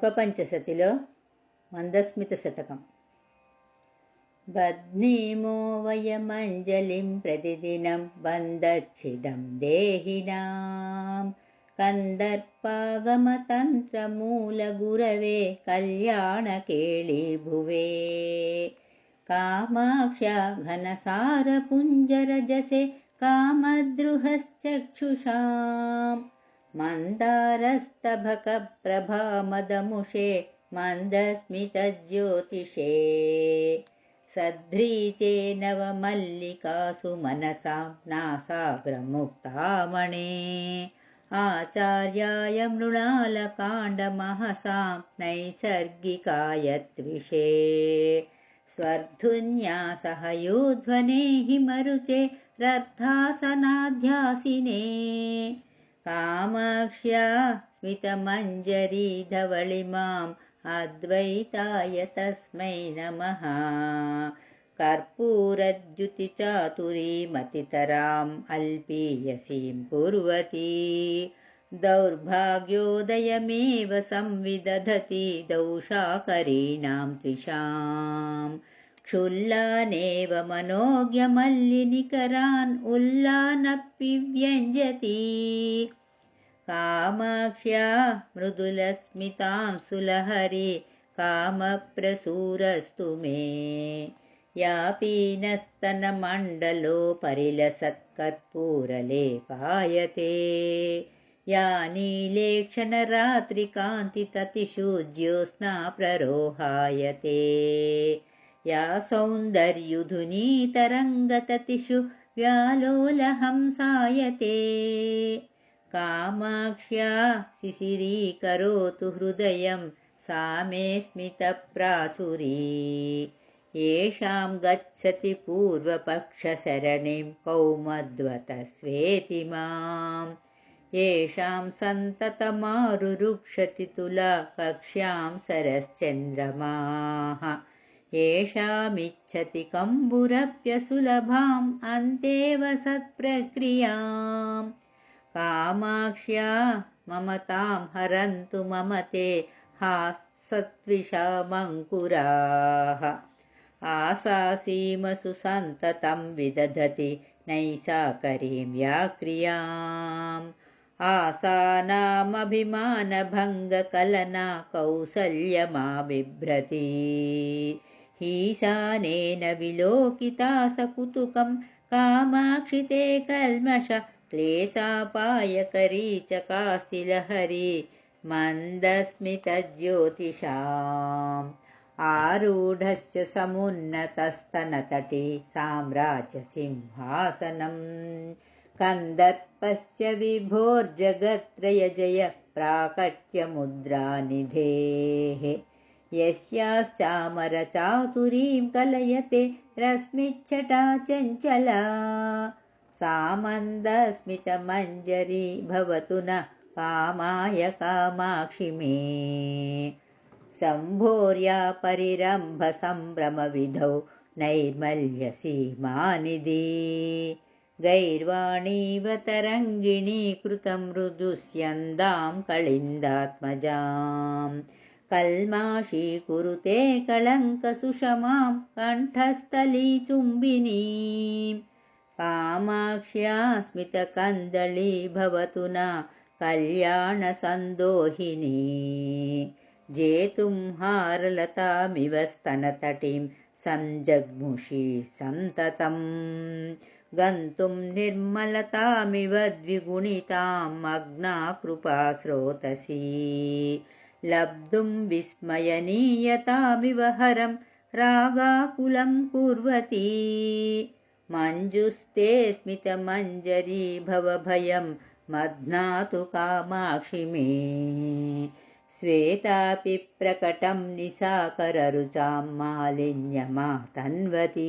मूकपञ्चशतिलो मन्दस्मितशतकम्। बध्नीमो वयमञ्जलिं प्रतिदिनं बन्धच्छिदं देहिनां कन्दर्पागमतन्त्रमूलगुरवे कल्याणकेळीभुवे कामाक्ष्या घनसारपुञ्जरजसे कामद्रुहश्चक्षुषां मन्दारस्तभकप्रभामदमुषे मन्दस्मितज्योतिषे सध्रीचे नवमल्लिकासु मनसां नासाग्रमुक्तामणे आचार्याय मृणालकाण्डमहसां नैसर्गिकाय त्विषे स्वर्धुन्यासहयोध्वने हिमरुचे रर्थासनाध्यासिने कामाक्ष्या स्मितमञ्जरी धवलिमाम् अद्वैताय तस्मै नमः कर्पूरद्युतिचातुरीमतितराम् अल्पीयसीं कुर्वती दौर्भाग्योदयमेव संविदधति दौशाकरीणां त्विषाम् क्षुल्लानेव मनोज्ञमल्लिनिकरान् उल्लानपि व्यञ्जति कामाक्ष्या मृदुलस्मितां सुलहरी कामप्रसूरस्तु मे या पीनस्तनमण्डलोपरिलसत्कर्पूरलेपायते या नीलेक्षणरात्रिकान्तिततिषु ज्योत्स्ना प्ररोहायते या सौन्दर्युधुनीतरङ्गततिषु व्यालोलहंसायते कामाक्ष्या शिशिरीकरोतु हृदयं सा मे स्मितप्राचुरी येषां गच्छति पूर्वपक्षसरणिं कौमद्वतस्वेति मां येषां सन्ततमारुरुक्षति तुला कक्ष्यां सरश्चन्द्रमाः येषामिच्छति कम्बुरप्यसुलभाम् अन्तेव सत्प्रक्रियाम् कामाक्ष्या ममतां हरन्तु ममते हासत्विषामङ्कुराः आशासीमसु सन्ततं विदधति नैसाकरीं व्याक्रियाम् आसानामभिमानभङ्गकलना कौसल्यमा बिभ्रति हीशानेन विलोकिता सकुतुकं कामाक्षि ते कल्मष क्लेशापायकरी च कास्ति लहरी मन्दस्मितज्योतिषाम् आरूढस्य समुन्नतस्तनतटी साम्राज्यसिंहासनम् कन्दर्पस्य विभोर्जगत्त्रयजय प्राकट्यमुद्रानिधेः यस्याश्चामरचातुरीं कलयते रश्मिच्छटा चञ्चला सा मन्दस्मितमञ्जरी भवतु न कामाय कामाक्षि मे शम्भोर्या परिरम्भसम्भ्रमविधौ नैर्मल्यसीमानिधि गैर्वाणीव तरङ्गिणीकृतं मृदुस्यन्दां कळिन्दात्मजां कल्माषीकुरुते कळङ्कसुषमां कण्ठस्थलीचुम्बिनीं कामाक्ष्या स्मितकन्दली भवतु न कल्याणसन्दोहिनी जेतुं हारलतामिव स्तनतटीं संजग्मुषी सन्ततम् गन्तुं निर्मलतामिव द्विगुणितां मग्ना कृपास्रोतसी लब्धुं विस्मयनीयतामिव हरं रागाकुलं कुर्वती मञ्जुस्ते स्मितमञ्जरी भवभयं मध्नातु कामाक्षि मे श्वेतापि प्रकटं निशाकररुचां मालिन्यमातन्वती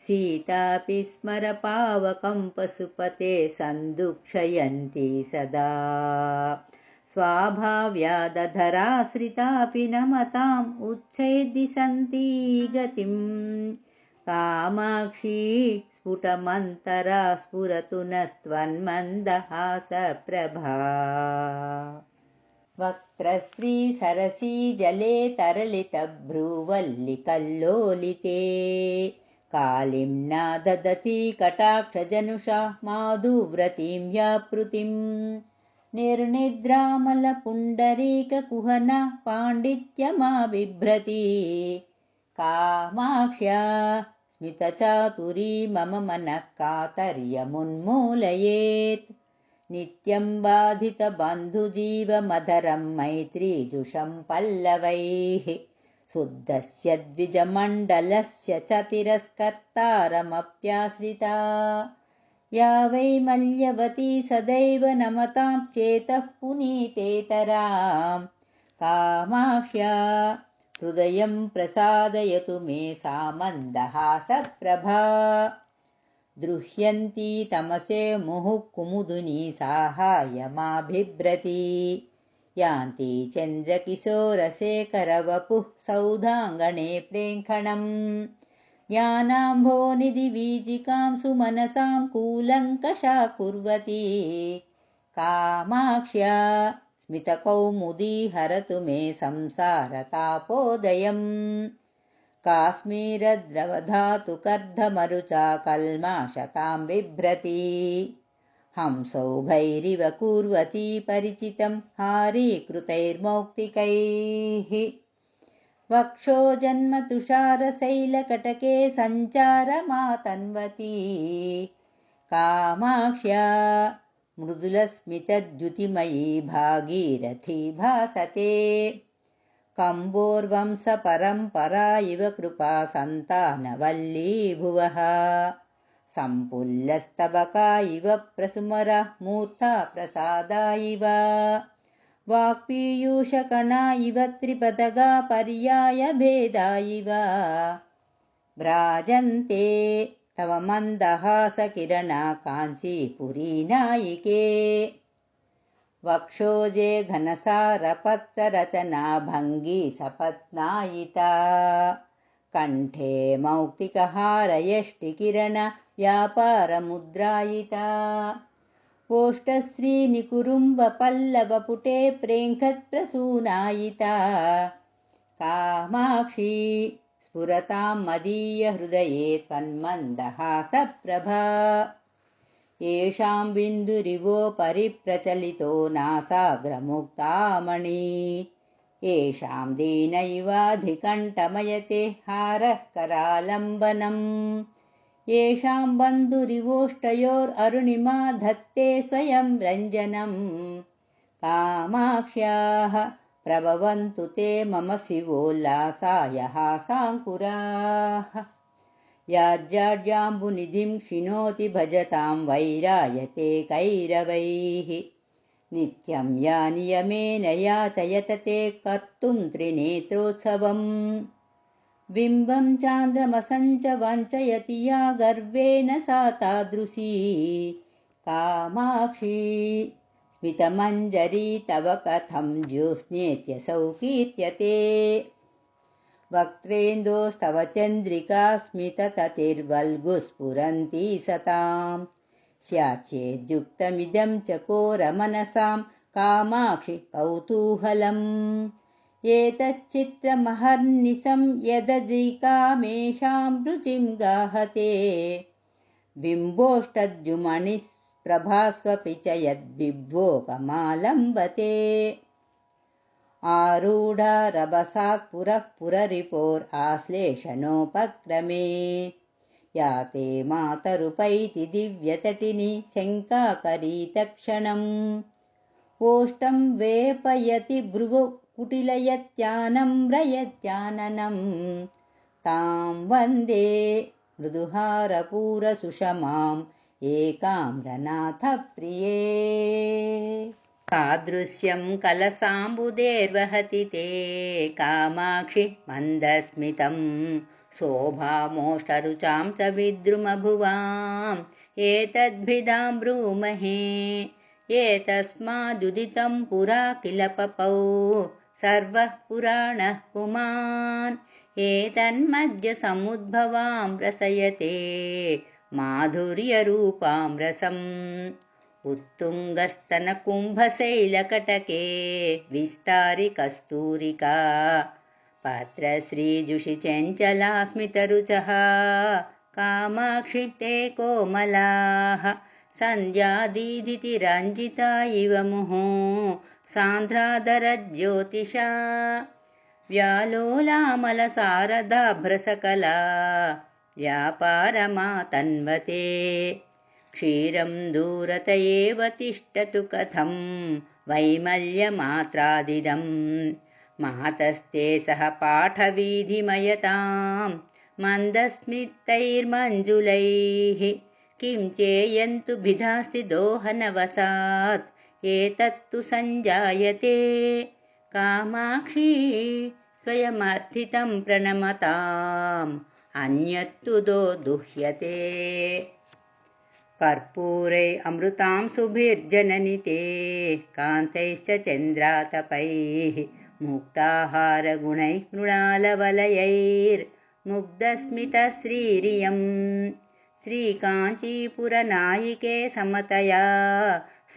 सीतापि स्मरपावकं पशुपते सन्दुक्षयन्ती सदा स्वाभाव्यादधराश्रितापि नमताम् उच्छेदिसन्ती गतिं कामाक्षी स्फुटमन्तरा स्फुरतु नस्त्वन्मन्दहासप्रभा। वक्त्रश्री सरसी जले तरलितभ्रूवल्लिकल्लोलिते कालिम्ना ददति कटाक्षजनुषा माधुव्रतीं व्यापृतिं निर्निद्रामलपुण्डरीककुहना पाण्डित्यमा बिभ्रती कामाक्ष्या स्मितचातुरी मम मनः कातर्यमुन्मूलयेत् नित्यं बाधितबन्धुजीवमधरं मैत्रीजुषं पल्लवैः शुद्धस्य द्विजमण्डलस्य च तिरस्कर्तारमप्याश्रिता या वै मल्यवती सदैव नमतां चेतः पुनीतेतरां कामाक्ष्या हृदयं प्रसादयतु मे सा मन्दहासप्रभा दृह्यन्ती तमसे मुहुः कुमुदिनी साहाय्यमाभिभ्रती यान्ति चन्द्रकिशोरशेखरवपुः सौधाङ्गणे प्रेङ्खणम् ज्ञानाम्भोनिधिवीजिकां सुमनसां कूलङ्कषा कुर्वती कामाक्ष्या स्मितकौमुदी हरतु मे संसारतापोदयम् काश्मीरद्रवधातुकर्धमरुचा कल्माषतां बिभ्रती हंसौघैरिव कुर्वती परिचितं हारीकृतैर्मौक्तिकैः वक्षोजन्मतुषारशैलकटके सञ्चारमातन्वती कामाक्ष्या मृदुलस्मितद्युतिमयी भागीरथी भासते कम्बोर्वंशपरम्परा इव कृपा सन्तानवल्ली भुवः सम्पुल्लस्तबका इव प्रसुमरा मूर्ता प्रसादा इव वाक्पीयूषकणा इव त्रिपदगा पर्यायभेदा इव भ्राजन्ते तव मन्दहासकिरणा काञ्चीपुरी नायिके वक्षोजे घनसारपत्ररचना भङ्गी सपत्नायिता कण्ठे मौक्तिकहारयष्टिकिरण व्यापारमुद्रायिता ओष्ठश्रीनिकुरुम्बपल्लवपुटे प्रेङ्खत्प्रसूनायिता कामाक्षी स्फुरतां मदीयहृदये त्वन्मन्दहासप्रभा येषां बिन्दुरिवोपरि प्रचलितो नासाग्रमुक्तामणि येषां दीनैवाधिकण्ठमयते हारः करालम्बनम् येषां बन्धुरिवोष्टयोररुणिमा धत्ते स्वयं रञ्जनम् कामाक्ष्याः प्रभवन्तु ते मम शिवोल्लासाय हासाङ्कुराः याज्जाड्याम्बुनिधिं क्षिणोति भजतां वैरायते कैरवैः नित्यं या नियमेन याचयत ते कर्तुं त्रिनेत्रोत्सवम् बिम्बं चान्द्रमसञ्च वञ्चयति या गर्वेण सा तादृशी कामाक्षी स्मितमञ्जरी तव कथं ज्योत्स्नेत्यसौ कीर्त्यते वक्त्रेन्दोस्तव चन्द्रिका स्मितततिर्वल्गुस्फुरन्ती सतां स्याच्चेद्युक्तमिदं चकोरमनसां कामाक्षि कौतूहलम् एतच्चित्रमहर्निशं यदधिकामेषां रुचिं गाहते बिम्बोष्टद्युमणिप्रभास्वपि च यद्विभ्वोकमालम्बते आरूढा रभसात् पुरः पुररिपोराश्लेषणोपक्रमे या ते मातरुपैति दिव्यतटिनी शङ्काकरी तत्क्षणम् ओष्ठं वेपयति भ्रुवौ कुटिलयत्यानम्रयत्याननं तां वन्दे मृदुहारपूरसुषमाम् एकाम्रनाथप्रिये तादृश्यं कलसाम्बुदेर्वहति ते कामाक्षि मन्दस्मितं शोभामोष्टरुचां च विद्रुमभुवाम् एतद्भिदां ब्रूमहे एतस्मादुदितं पुरा किल पपौ सर्वः पुराणः पुमान् एतन्मद्य समुद्भवां रसयते माधुर्यरूपां रसम् उत्तुङ्गस्तनकुम्भशैलकटके विस्तारि कस्तूरिका पात्रश्रीजुषि चञ्चलास्मितरुचः कामाक्षि ते कोमलाः सन्ध्यादीधितिरञ्जिता इव मुहुः सान्द्राधरज्योतिषा व्यालोलामलसारदाभ्रसकला व्यापारमातन्वते क्षीरं दूरत एव तिष्ठतु कथं वैमल्यमात्रादिदं मातस्ते सह पाठवीधिमयतां मन्दस्मितैर्मञ्जुलैः किं चेयन्तु भिधास्ति दोहनवसात् एतत्तु सञ्जायते कामाक्षी स्वयमर्थितं प्रणमताम् अन्यत्तु दुह्यते कर्पूरे अमृतां सुभिर्जननि ते कान्तैश्च चन्द्रातपैः मुक्ताहारगुणैः मृणालवलयैर्मुग्धस्मितश्रीरियं श्रीकाञ्चीपुरनायिके समतया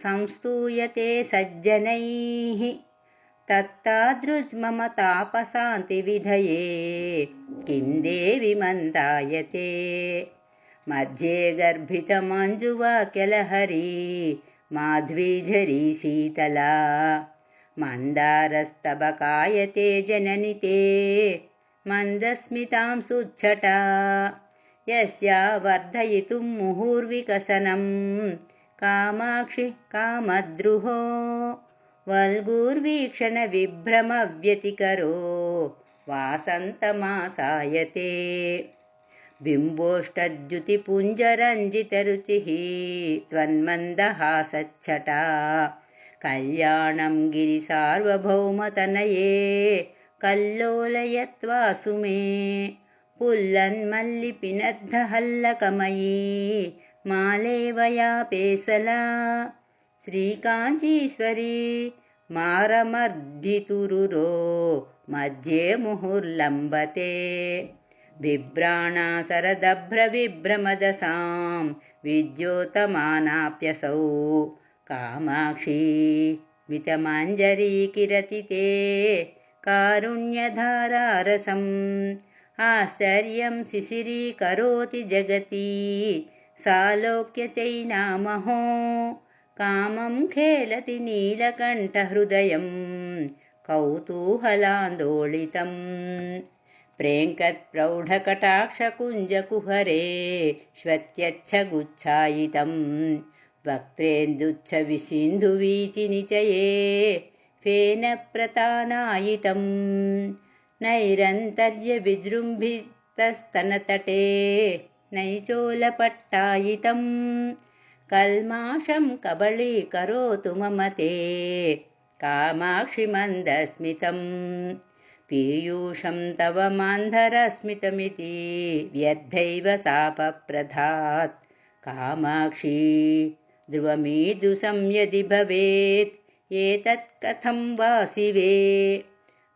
संस्तूयते सज्जनैः तत्तादृज्मम तापशान्तिविधये किं देवि मन्दायते मध्ये गर्भितमञ्जुवाक्यलहरी माध्वीझरी शीतला मन्दारस्तबकायते जननि ते मन्दस्मितां सुच्छटा यस्या वर्धयितुं मुहुर्विकसनं कामाक्षि कामद्रुहो वल्गुर्वीक्षणविभ्रमव्यतिकरो वासन्तमासायते बिम्बोष्टद्युतिपुञ्जरञ्जितरुचिः त्वन्मन्दहासच्छटा कल्याणं गिरिसार्वभौमतनये कल्लोलयत्वासु मे पुल्लन्मल्लिपिनद्धहल्लकमयी मालेवया पेसला श्रीकाञ्चीश्वरी मारमर्धितुरुरो मध्ये मुहुर्लम्बते बिभ्राणासरदभ्रविभ्रमदसां विद्योतमानाप्यसौ कामाक्षी मितमञ्जरीकिरति ते कारुण्यधारारसम् आश्चर्यं शिशिरीकरोति जगति सालोक्यचैनामहो कामं खेलति नीलकण्ठहृदयं कौतूहलान्दोलितम् प्रेङ्कत्प्रौढकटाक्षकुञ्जकुहरे श्वत्यच्छगुच्छायितं वक्त्रेन्दुच्छविसिन्धुवीचिनिचये फेनप्रतानायितं नैरन्तर्यविजृम्भितस्तनतटे नैचोलपट्टायितं कल्माषं कबलीकरोतु मम ते कामाक्षि मन्दस्मितम् पीयूषं तव मान्धरस्मितमिति व्यर्थैव शापप्रधात् कामाक्षी ध्रुवमीदृशं यदि भवेत् एतत् कथं वा शिवे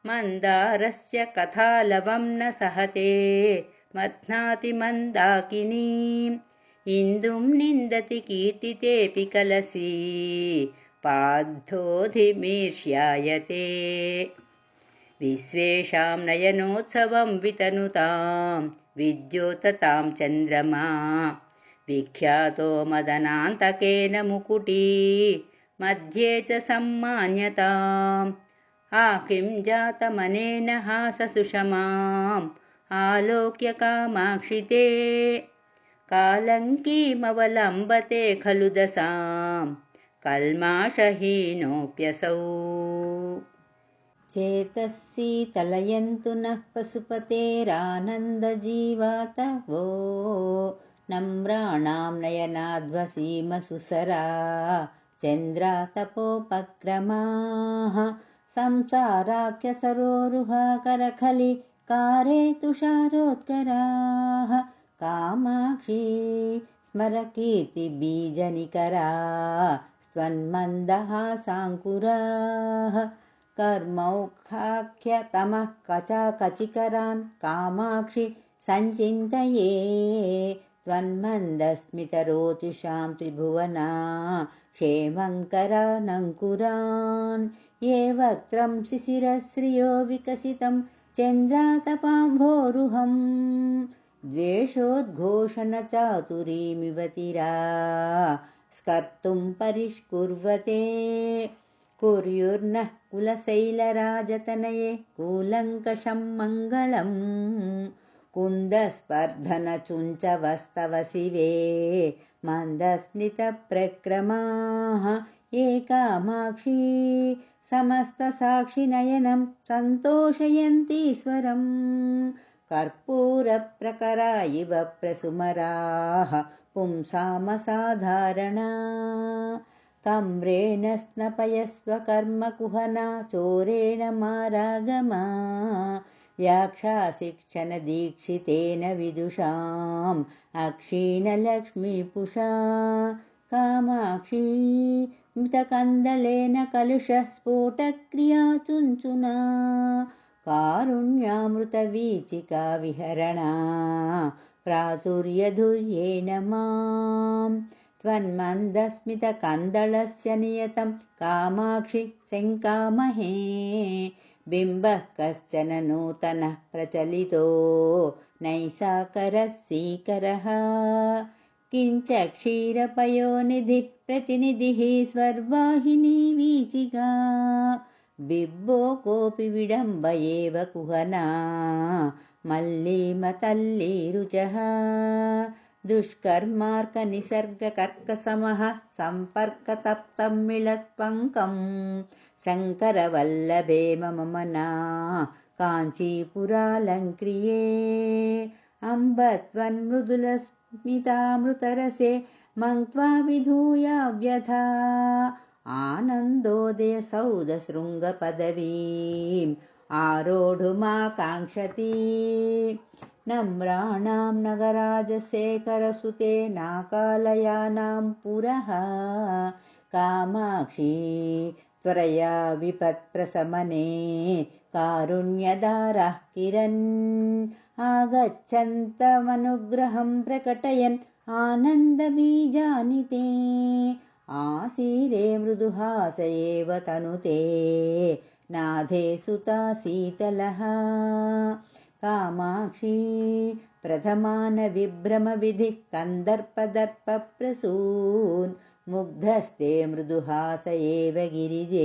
मन्दारस्य कथालवं न सहते मथ्नाति मन्दाकिनीम् इन्दुं निन्दति कीर्तितेऽपि कलसी पाद्धोधिमीर्ष्यायते विश्वेषां नयनोत्सवं वितनुतां विद्योततां चन्द्रमा विख्यातो मदनान्तकेन मुकुटी मध्ये च सम्मान्यताम् किं जातमनेन हाससुषमाम् आलोक्य कामाक्षि ते कालङ्कीमवलम्बते खलु दशां कल्माषहीनोऽप्यसौ चेतःशीतलयन्तु नः पशुपतेरानन्दजीवातवो नम्राणां नयनाद्वसीमसुसरा चन्द्रातपोपक्रमाः संसाराख्यसरोरुहाकरखलिकारे तुषारोत्कराः कामाक्षी स्मरकीर्तिबीजनिकरा त्वन्मन्दहासाङ्कुराः कर्मौखाख्यतमः कचाकचिकरान् कामाक्षि सञ्चिन्तये त्वन्मन्दस्मितरोतिषां त्रिभुवना क्षेमङ्करानङ्कुरान् ये वक्त्रं शिशिरश्रियो विकसितं चन्द्रातपाम्भोरुहम् द्वेषोद्घोषणचातुरीमिव तिरा स्कर्तुं परिष्कुर्वते कुर्युर्नः कुलशैलराजतनये कूलङ्कषं मङ्गलम् कुन्दस्पर्धनचुञ्चवस्तव शिवे मन्दस्मितप्रक्रमाः ये कामाक्षी समस्तसाक्षिनयनं सन्तोषयन्तीश्वरम् कर्पूरप्रकरा इव प्रसुमराः पुंसामसाधारणा कम्रेण स्नपयस्वकर्मकुहना चोरेण मारागमा व्याक्षाशिक्षणदीक्षितेन विदुषाम् अक्षीणलक्ष्मीपुषा कामाक्षी स्मितकन्दलेन कलुषस्फोटक्रिया चुञ्चुना कारुण्यामृतवीचिका विहरणा प्राचुर्यधुर्येण माम् त्वन्मन्दस्मितकन्दलस्य नियतं कामाक्षि संकामहे बिम्बः कश्चन नूतनः प्रचलितो नैसाकरः सीकरः किञ्च क्षीरपयोनिधिः प्रतिनिधिः स्वर्वाहिनी वीचिका बिब्बो कोऽपि विडम्ब एव कुहना मल्लीमतल्लीरुचः दुष्कर्मार्कनिसर्गकर्कसमः सम्पर्कतप्तं मिळत्पङ्कं शङ्करवल्लभे मम मना काञ्चीपुरालङ्क्रिये अम्ब त्वन्मृदुलस्मितामृतरसे मङ्क्त्वा विधूयाव्यथा आनन्दोदयसौधशृङ्गपदवीम् आरोढुमाकाङ्क्षति नम्राणां नगराजशेखरसुते नाकालयानां पुरः कामाक्षी त्वरया विपत्प्रशमने कारुण्यधारः किरन् आगच्छन्तमनुग्रहं प्रकटयन् आनन्दबीजानि ते आसीरे मृदुहास एव तनुते नाधे सुता शीतलः कामाक्षी प्रथमानविभ्रमविधिः कन्दर्पदर्पप्रसून् मुग्धस्ते मृदुहास एव गिरिजे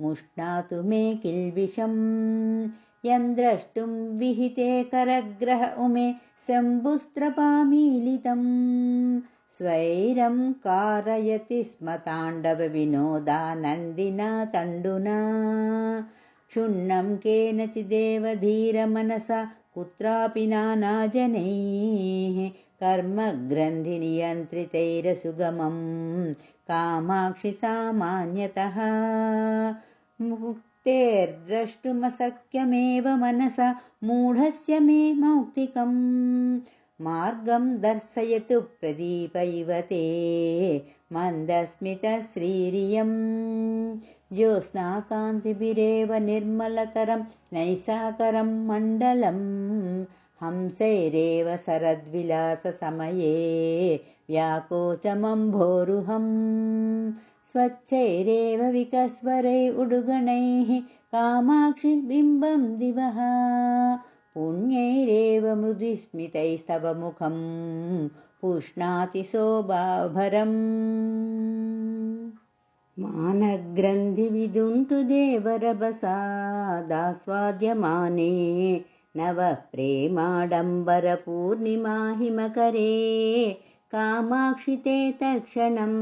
मुष्णातु मे किल्बिषम् यं द्रष्टुं विहिते करग्रह उमे शम्भुस्त्रपामीलितम् स्वैरं कारयति स्म ताण्डवविनोदानन्दिना तण्डुना क्षुण्णं केनचिदेव धीरमनसा कुत्रापि नानाजनैः कर्मग्रन्थिनियन्त्रितैरसुगमं कामाक्षि सामान्यतः मुक्तेर्द्रष्टुमशक्यमेव मनसा मूढस्य मे मौक्तिकम् मार्गं दर्शयतु प्रदीप इव ते मन्दस्मितश्रीरियं ज्योत्स्नाकान्तिभिरेव निर्मलतरं नैसाकरं मण्डलं हंसैरेव शरद्विलाससमये व्याकोचमम्भोरुहं स्वच्छैरेव विकस्वरै उडुगणैः कामाक्षि बिम्बं दिवः पुण्यैरेव मृदुस्मितैस्तव मुखं पुष्णाति शोभाभरम् मानग्रन्थिविदुन्तु देवरभसादास्वाद्यमाने नवः प्रेमाडम्बरपूर्णिमाहिमकरे कामाक्षि ते तत्क्षणम्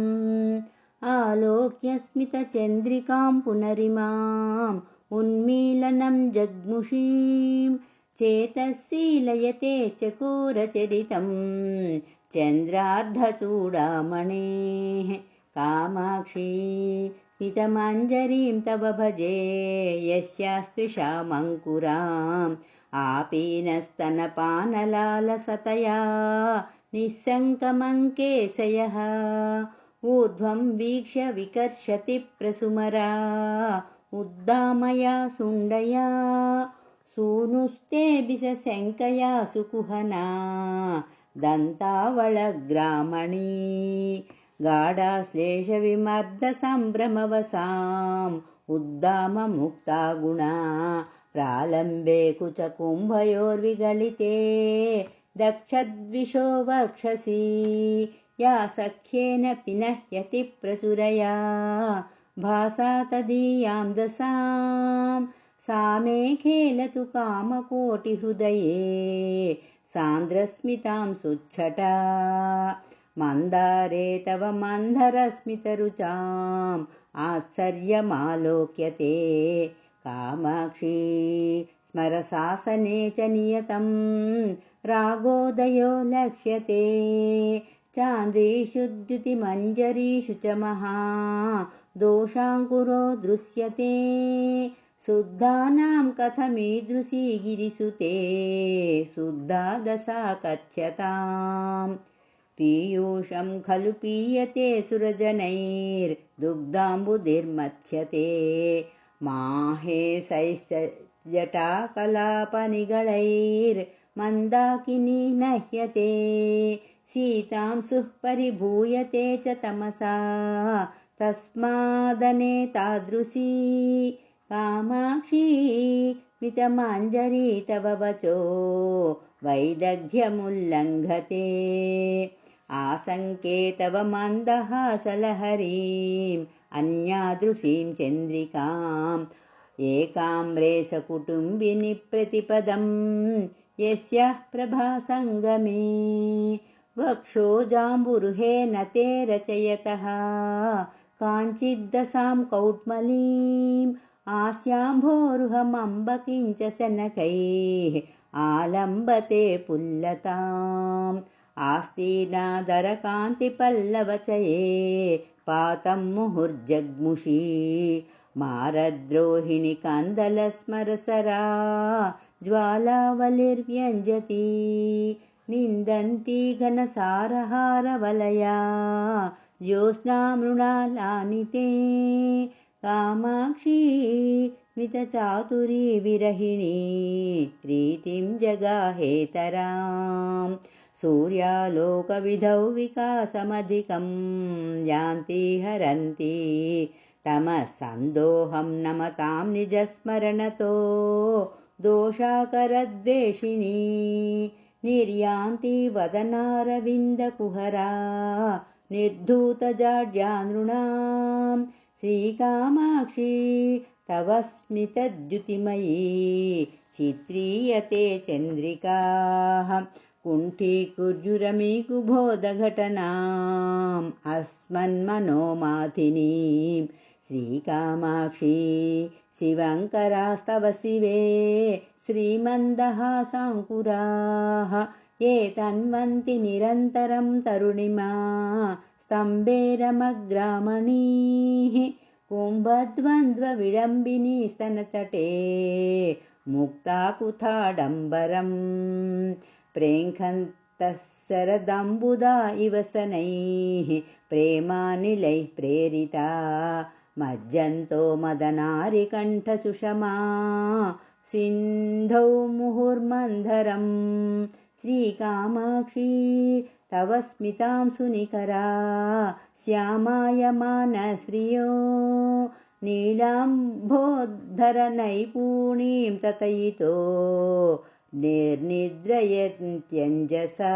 आलोक्य स्मितचन्द्रिकां पुनरिमाम् उन्मीलनं जग्मुषीं चेतशीलयते चकोरचरितं चन्द्रार्धचूडामणेः कामाक्षी स्मितमञ्जरीं तव भजे यस्यास्त्विषामङ्कुराम् आपीनस्तनपानलालसतया निःशङ्कमङ्केशयः ऊर्ध्वं वीक्ष्य विकर्षति प्रसुमरा उद्दामया सुण्डया सूनुस्ते बिसशङ्कया सुकुहना दन्तावळग्रामणी गाढाश्लेषविमर्दसम्भ्रमवसाम् उद्दाममुक्ता गुणा प्रालम्बे कुचकुम्भयोर्विगलिते दक्षद्विषो वक्षसि या सख्येन पिनह्यति प्रचुरया भासा तदीयां दशाम् सा मे खेलतु कामकोटिहृदये सान्द्रस्मितां सुच्छटा मन्दारे तव मन्धरस्मितरुचाम् आत्सर्यमालोक्यते कामाक्षी स्मरशासने च नियतं रागोदयो लक्ष्यते चान्द्रीषु द्युतिमञ्जरीषु च महा दोषाङ्कुरो दृश्यते शुद्धानां कथमीदृशी गिरिसुते शुद्धा दशा कथ्यताम् पीयूषं खलु पीयते सुरजनैर्दुग्धाम्बुधिर्मथ्यते माहेशैश्च जटाकलापनिगळैर्मन्दाकिनी नह्यते शीतांशुः परिभूयते च तमसा तस्मादनेतादृशी कामाक्षी स्मितमाञ्जरी तव वचो वैदग्ध्यमुल्लङ्घते आसङ्के तव मन्दहासलहरीम् अन्यादृशीं चन्द्रिकाम् एकाम्रेशकुटुम्बिनि प्रतिपदं यस्याः प्रभासङ्गमे वक्षोजाम्बुरुहेन ते रचयतः काञ्चिद्दशां कौट्मलीम् आस्याम्भोरुहमम्ब किञ्च शनकैः आलम्बते पुल्लताम् आस्तीनादरकान्तिपल्लवचये पातं मुहुर्जग्मुषी मारद्रोहिणि कन्दलस्मरसरा ज्वालावलिर्व्यञ्जती निन्दन्ती घनसारहारवलया ज्योत्स्नामृणालानिते कामाक्षी स्मितचातुरी विरहिणी प्रीतिं जगाहेतराम् सूर्यालोकविधौ विकासमधिकं यान्ति हरन्ति तमः सन्दोहं नमतां निजस्मरणतो दोषाकरद्वेषिणी निर्यान्ति वदनारविन्दकुहरा निर्धूतजाड्या नृणां श्रीकामाक्षी तव स्मितद्युतिमयी चित्रीयते चन्द्रिकाः कुण्ठीकुर्युरमीकुबोधघटनाम् अस्मन्मनोमाथिनीं श्रीकामाक्षी शिवङ्करास्तव शिवे श्रीमन्दहासाङ्कुराः ये तन्वन्ति निरन्तरं तरुणिमा स्तम्भेरमग्रामणीः कुम्भद्वन्द्वविडम्बिनी स्तनतटे मुक्ताकुथाडम्बरम् प्रेङ्खन्तः शरदम्बुदा इव शनैः प्रेमानिलैः प्रेरिता मज्जन्तो मदनारिकण्ठसुषमा सिन्धौ मुहुर्मन्धरम् श्रीकामाक्षी तव स्मितां सुनिकरा श्यामायमानश्रियो नीलाम्भोद्धरनैपुणीं ततयितो निर्निद्रयन्त्यञ्जसा।